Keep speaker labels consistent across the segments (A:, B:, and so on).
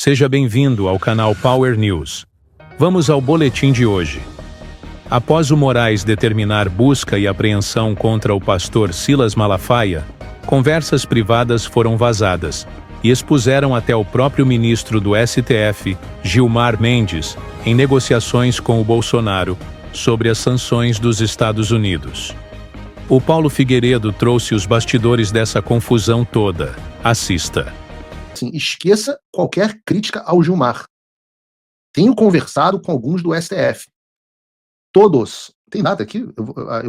A: Seja bem-vindo ao canal Power News. Vamos ao boletim de hoje. Após o Moraes determinar busca e apreensão contra o pastor Silas Malafaia, conversas privadas foram vazadas e expuseram até o próprio ministro do STF, Gilmar Mendes, em negociações com o Bolsonaro sobre as sanções dos Estados Unidos. O Paulo Figueiredo trouxe os bastidores dessa confusão toda. Assista.
B: Assim, esqueça qualquer crítica ao Gilmar. Tenho conversado com alguns do STF. Todos. Tem data aqui?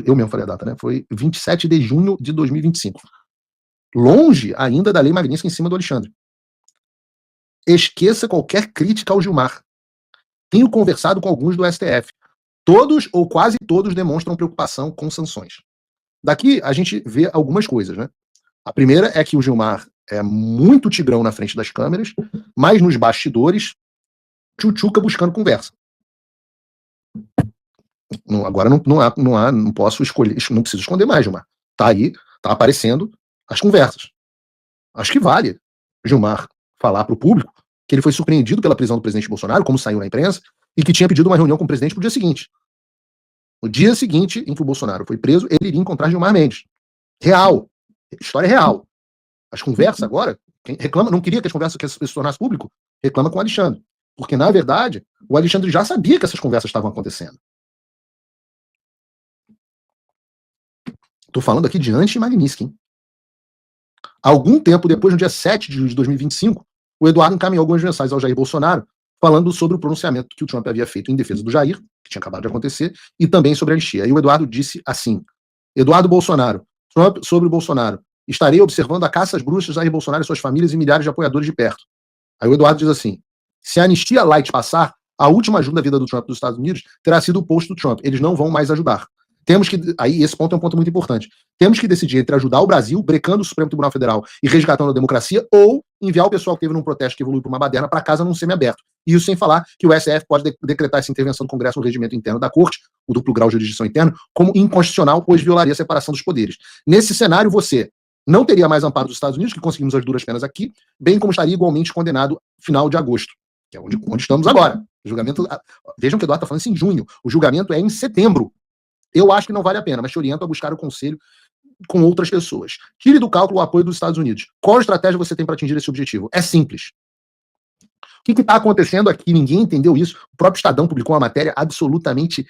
B: Eu mesmo falei a data, né? Foi 27 de junho de 2025. Longe ainda da lei Magnitsky em cima do Alexandre. Esqueça qualquer crítica ao Gilmar. Tenho conversado com alguns do STF. Todos ou quase todos demonstram preocupação com sanções. Daqui a gente vê algumas coisas, né? A primeira é que o Gilmar é muito tigrão na frente das câmeras, mas nos bastidores, tchutchuca buscando conversa. Agora não posso escolher, não preciso esconder mais, Gilmar. Tá aí, tá aparecendo as conversas. Acho que vale Gilmar falar para o público que ele foi surpreendido pela prisão do presidente Bolsonaro, como saiu na imprensa, e que tinha pedido uma reunião com o presidente pro dia seguinte. No dia seguinte em que o Bolsonaro foi preso, ele iria encontrar Gilmar Mendes. Real. História real. As conversas agora, quem reclama, não queria que as conversas se tornassem público, reclama com o Alexandre. Porque, na verdade, o Alexandre já sabia que essas conversas estavam acontecendo. Estou falando aqui de anti-Magnitsky, hein? Algum tempo depois, no dia 7 de 2025, o Eduardo encaminhou algumas mensagens ao Jair Bolsonaro falando sobre o pronunciamento que o Trump havia feito em defesa do Jair, que tinha acabado de acontecer, e também sobre a anistia. E o Eduardo disse assim: Eduardo Bolsonaro, Trump sobre o Bolsonaro, estarei observando a caça às bruxas, Jair Bolsonaro e suas famílias e milhares de apoiadores de perto. Aí o Eduardo diz assim: se a anistia light passar, a última ajuda à vida do Trump dos Estados Unidos terá sido o posto do Trump. Eles não vão mais ajudar. Temos que, aí esse ponto é um ponto muito importante, temos que decidir entre ajudar o Brasil, brecando o Supremo Tribunal Federal e resgatando a democracia, ou enviar o pessoal que teve num protesto que evoluiu para uma baderna para casa num semiaberto. Isso sem falar que o STF pode decretar essa intervenção do Congresso no regimento interno da Corte, o duplo grau de jurisdição interno, como inconstitucional, pois violaria a separação dos poderes. Nesse cenário, você não teria mais amparo dos Estados Unidos, que conseguimos as duras penas aqui, bem como estaria igualmente condenado final de agosto, que é onde estamos agora. O julgamento, vejam que o Eduardo está falando isso em junho, o julgamento é em setembro. Eu acho que não vale a pena, mas te oriento a buscar o conselho com outras pessoas. Tire do cálculo o apoio dos Estados Unidos. Qual estratégia você tem para atingir esse objetivo? É simples. O que está acontecendo aqui? Ninguém entendeu isso. O próprio Estadão publicou uma matéria absolutamente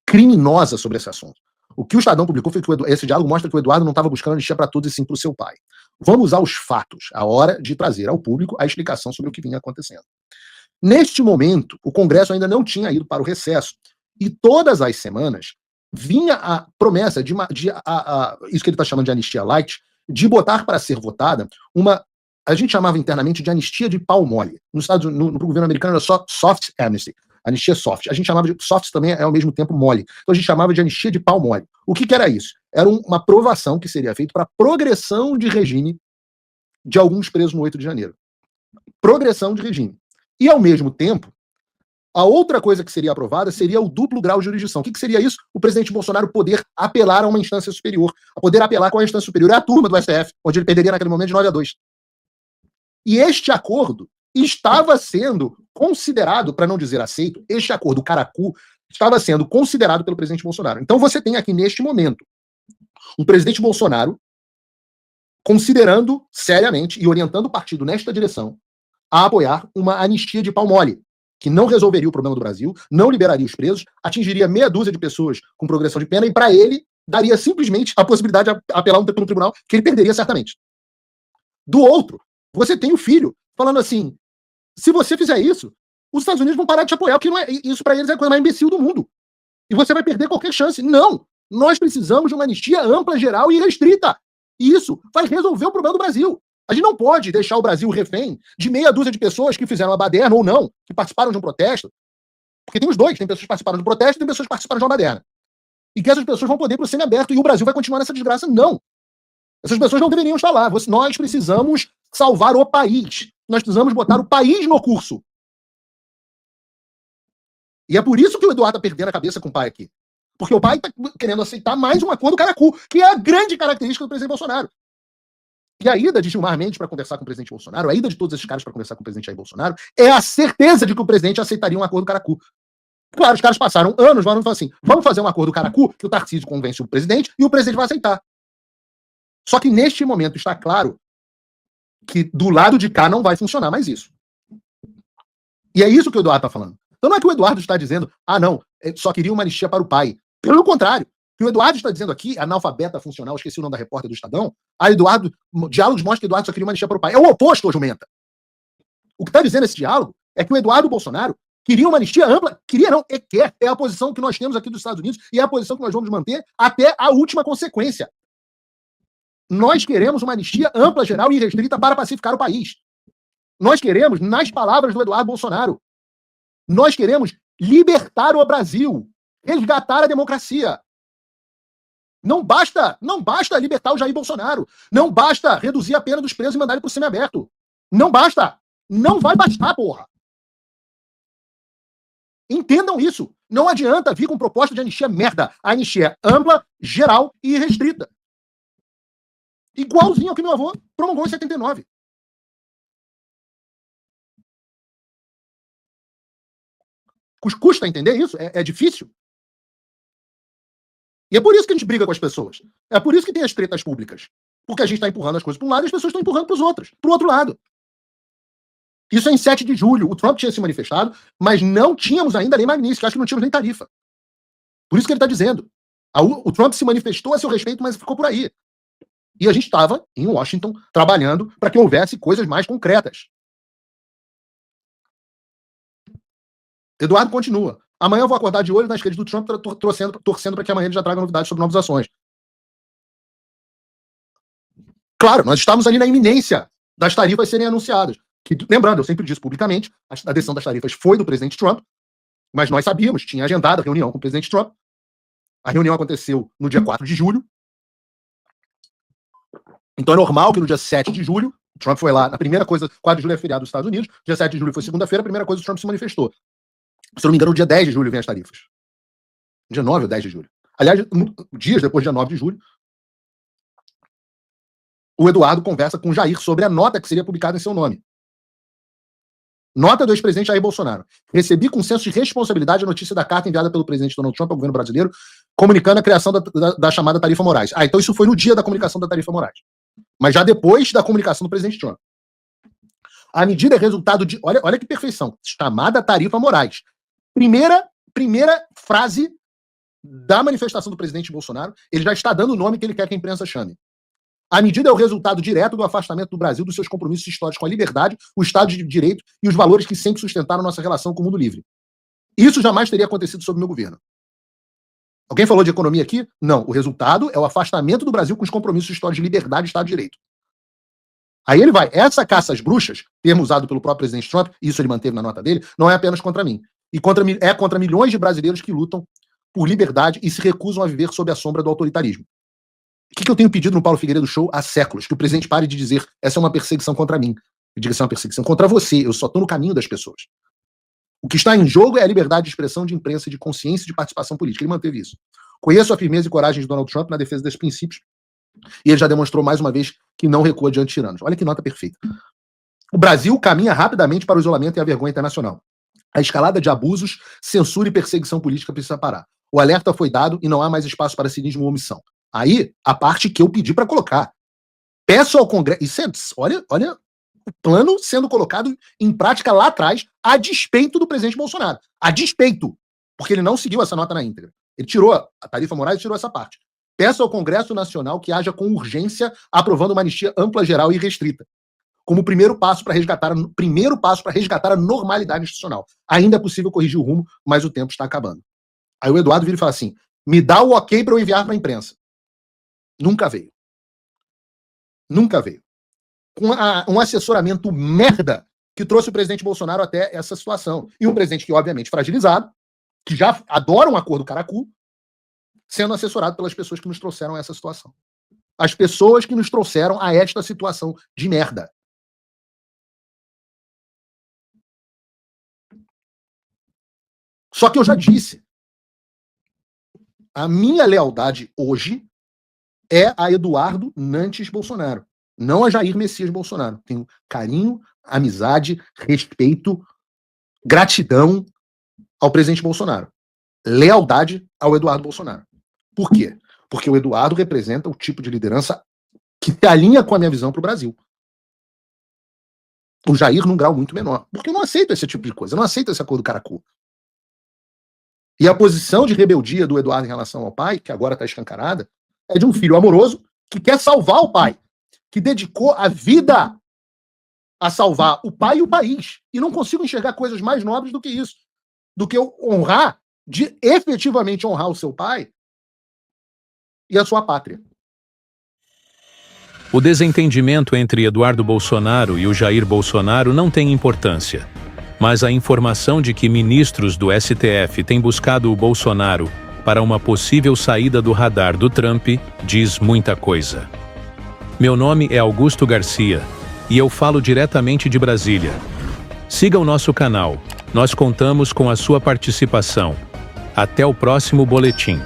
B: criminosa sobre esse assunto. O que o Estadão publicou foi que esse diálogo mostra que o Eduardo não estava buscando anistia para todos e sim para o seu pai. Vamos usar os fatos, a hora de trazer ao público a explicação sobre o que vinha acontecendo. Neste momento, o Congresso ainda não tinha ido para o recesso. E todas as semanas vinha a promessa de isso que ele está chamando de anistia light, de botar para ser votada a gente chamava internamente de anistia de pau mole. No governo americano era só soft amnesty, anistia soft. A gente chamava de soft também é ao mesmo tempo mole. Então a gente chamava de anistia de pau mole. O que era isso? Era uma aprovação que seria feita para progressão de regime de alguns presos no 8 de janeiro. Progressão de regime. E ao mesmo tempo, a outra coisa que seria aprovada seria o duplo grau de jurisdição. O que seria isso? O presidente Bolsonaro poder apelar a uma instância superior. A poder apelar com a instância superior é a turma do STF, onde ele perderia naquele momento de 9-2. E este acordo estava sendo considerado, para não dizer aceito, este acordo, o Caracu, estava sendo considerado pelo presidente Bolsonaro. Então você tem aqui, neste momento, o presidente Bolsonaro considerando seriamente e orientando o partido nesta direção a apoiar uma anistia de pau mole, que não resolveria o problema do Brasil, não liberaria os presos, atingiria meia dúzia de pessoas com progressão de pena e, para ele, daria simplesmente a possibilidade de apelar no tribunal, que ele perderia certamente. Do outro, você tem o filho falando assim, se você fizer isso, os Estados Unidos vão parar de te apoiar, porque isso para eles é a coisa mais imbecil do mundo. E você vai perder qualquer chance. Não! Nós precisamos de uma anistia ampla, geral e restrita. E isso vai resolver o problema do Brasil. A gente não pode deixar o Brasil refém de meia dúzia de pessoas que fizeram uma baderna ou não, que participaram de um protesto. Porque tem os dois, tem pessoas que participaram de um protesto e tem pessoas que participaram de uma baderna. E que essas pessoas vão poder ir para o semiaberto e o Brasil vai continuar nessa desgraça. Não. Essas pessoas não deveriam estar lá. Nós precisamos salvar o país. Nós precisamos botar o país no curso. E é por isso que o Eduardo está perdendo a cabeça com o pai aqui. Porque o pai está querendo aceitar mais um acordo Caracu, que é a grande característica do presidente Bolsonaro. E a ida de Gilmar Mendes para conversar com o presidente Bolsonaro, a ida de todos esses caras para conversar com o presidente Jair Bolsonaro, é a certeza de que o presidente aceitaria um acordo Caracu. Claro, os caras passaram anos falando assim, vamos fazer um acordo Caracu, que o Tarcísio convence o presidente e o presidente vai aceitar. Só que neste momento está claro que do lado de cá não vai funcionar mais isso. E é isso que o Eduardo está falando. Então não é que o Eduardo está dizendo, não, só queria uma anistia para o pai. Pelo contrário. O que o Eduardo está dizendo aqui, analfabeta funcional, esqueci o nome da repórter do Estadão, diálogos mostram que o Eduardo só queria uma anistia para o pai. É o oposto, ô jumenta. O que está dizendo esse diálogo é que o Eduardo Bolsonaro queria uma anistia ampla, queria não, quer. É a posição que nós temos aqui dos Estados Unidos e é a posição que nós vamos manter até a última consequência. Nós queremos uma anistia ampla, geral e restrita para pacificar o país. Nós queremos, nas palavras do Eduardo Bolsonaro, nós queremos libertar o Brasil, resgatar a democracia. Não basta libertar o Jair Bolsonaro. Não basta reduzir a pena dos presos e mandar ele para o semiaberto. Não basta. Não vai bastar, porra. Entendam isso. Não adianta vir com proposta de anistia merda. A anistia é ampla, geral e restrita. Igualzinho ao que meu avô promulgou em 79. Custa entender isso? É difícil? E é por isso que a gente briga com as pessoas. É por isso que tem as tretas públicas. Porque a gente está empurrando as coisas para um lado e as pessoas estão empurrando para os outros, para o outro lado. Isso é em 7 de julho. O Trump tinha se manifestado, mas não tínhamos ainda lei Magnitsky, acho que não tínhamos nem tarifa. Por isso que ele está dizendo. O Trump se manifestou a seu respeito, mas ficou por aí. E a gente estava em Washington trabalhando para que houvesse coisas mais concretas. Eduardo continua. Amanhã eu vou acordar de olho nas redes do Trump, torcendo para que amanhã ele já traga novidades sobre novas ações. Claro, nós estamos ali na iminência das tarifas serem anunciadas. Que, lembrando, eu sempre disse publicamente, a decisão das tarifas foi do presidente Trump, mas nós sabíamos, tinha agendado a reunião com o presidente Trump. A reunião aconteceu no dia 4 de julho. Então é normal que no dia 7 de julho, o Trump foi lá, na primeira coisa, 4 de julho é feriado dos Estados Unidos, dia 7 de julho foi segunda-feira, a primeira coisa o Trump se manifestou. Se eu não me engano, no dia 10 de julho vem as tarifas. Dia 9 ou 10 de julho. Aliás, dias depois do dia 9 de julho, o Eduardo conversa com o Jair sobre a nota que seria publicada em seu nome. Nota do ex-presidente Jair Bolsonaro. Recebi com senso de responsabilidade a notícia da carta enviada pelo presidente Donald Trump ao governo brasileiro, comunicando a criação da chamada tarifa Moraes. Então isso foi no dia da comunicação da tarifa Moraes. Mas já depois da comunicação do presidente Trump. A medida é resultado de... Olha que perfeição. Chamada tarifa Moraes. Primeira frase da manifestação do presidente Bolsonaro, ele já está dando o nome que ele quer que a imprensa chame. A medida é o resultado direto do afastamento do Brasil dos seus compromissos históricos com a liberdade, o Estado de Direito e os valores que sempre sustentaram nossa relação com o mundo livre. Isso jamais teria acontecido sob meu governo. Alguém falou de economia aqui? Não. O resultado é o afastamento do Brasil com os compromissos históricos de liberdade e Estado de Direito. Aí ele vai. Essa caça às bruxas, termo usado pelo próprio presidente Trump, isso ele manteve na nota dele, não é apenas contra mim. É contra milhões de brasileiros que lutam por liberdade e se recusam a viver sob a sombra do autoritarismo. O que eu tenho pedido no Paulo Figueiredo Show há séculos? Que o presidente pare de dizer essa é uma perseguição contra mim. Eu digo essa é uma perseguição contra você. Eu só estou no caminho das pessoas. O que está em jogo é a liberdade de expressão, de imprensa, de consciência e de participação política. Ele manteve isso. Conheço a firmeza e coragem de Donald Trump na defesa desses princípios e ele já demonstrou mais uma vez que não recua diante de tiranos. Olha que nota perfeita. O Brasil caminha rapidamente para o isolamento e a vergonha internacional. A escalada de abusos, censura e perseguição política precisa parar. O alerta foi dado e não há mais espaço para cinismo ou omissão. Aí, a parte que eu pedi para colocar. Peço ao Congresso... Olha o plano sendo colocado em prática lá atrás, a despeito do presidente Bolsonaro. A despeito. Porque ele não seguiu essa nota na íntegra. Ele tirou a tarifa Moraes e tirou essa parte. Peço ao Congresso Nacional que haja com urgência aprovando uma anistia ampla, geral e restrita. Como primeiro passo para resgatar a normalidade institucional. Ainda é possível corrigir o rumo, mas o tempo está acabando. Aí o Eduardo vira e fala assim, me dá o ok para eu enviar para a imprensa. Nunca veio. Nunca veio. Com um assessoramento merda que trouxe o presidente Bolsonaro até essa situação. E um presidente que, obviamente, fragilizado, que já adora um acordo Caracu, sendo assessorado pelas pessoas que nos trouxeram a essa situação. As pessoas que nos trouxeram a esta situação de merda. Só que eu já disse, a minha lealdade hoje é a Eduardo Nantes Bolsonaro. Não a Jair Messias Bolsonaro. Tenho carinho, amizade, respeito, gratidão ao presidente Bolsonaro. Lealdade ao Eduardo Bolsonaro. Por quê? Porque o Eduardo representa o tipo de liderança que se alinha com a minha visão para o Brasil. O Jair num grau muito menor. Porque eu não aceito esse tipo de coisa. Eu não aceito esse acordo caracu. E a posição de rebeldia do Eduardo em relação ao pai, que agora está escancarada, é de um filho amoroso que quer salvar o pai, que dedicou a vida a salvar o pai e o país. E não consigo enxergar coisas mais nobres do que isso. Do que eu honrar, de efetivamente honrar o seu pai e a sua pátria.
A: O desentendimento entre Eduardo Bolsonaro e o Jair Bolsonaro não tem importância. Mas a informação de que ministros do STF têm buscado o Bolsonaro para uma possível saída do radar do Trump diz muita coisa. Meu nome é Augusto Garcia e eu falo diretamente de Brasília. Siga o nosso canal, nós contamos com a sua participação. Até o próximo boletim.